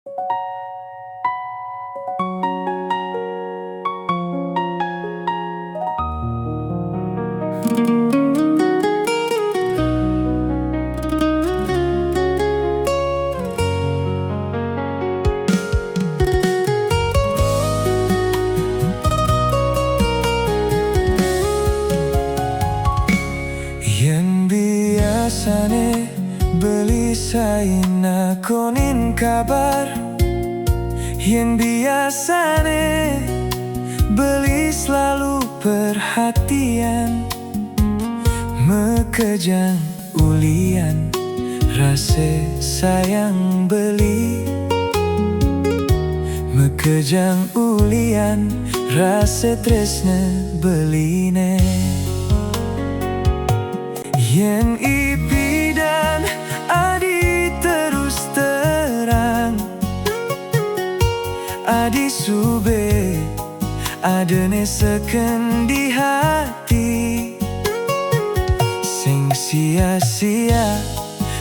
Yen biasane beli saina konin kabar, yen biasane beli selalu perhatian, mekejang ulian rasa sayang beli, mekejang ulian rasa tresna beline. Yen Ipi dan Adi terus terang, Adi sube adene seken di hati, sing sia-sia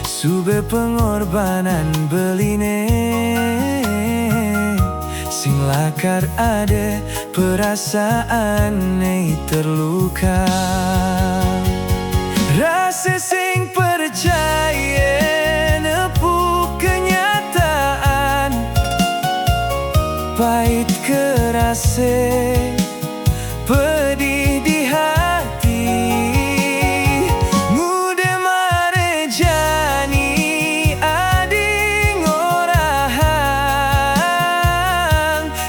sube pengorbanan beline, sing lakar ade perasaan terluka. Rasa sing percaya nepuk kenyataan, pahit kerasa pedih di hati, muda marejani adi ngorahang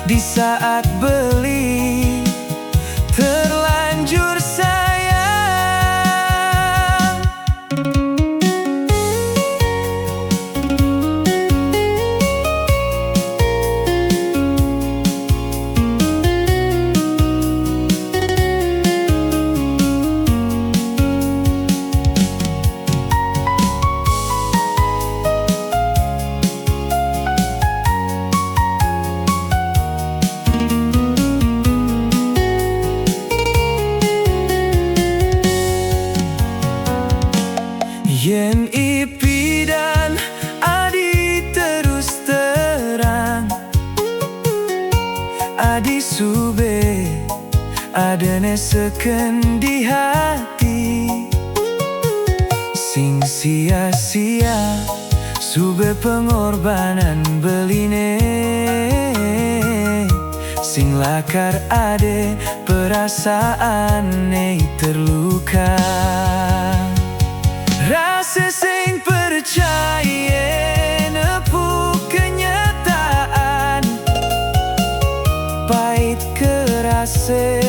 di saat beli terlanjur sayang. Yen Ipi dan Adi terus terang, Adi sube adene seken di hati, sing sia-sia sube pengorbanan beline, sing lakar ade perasaan terluka. Rasa sing percaya nepuk kenyataan, pahit kerasa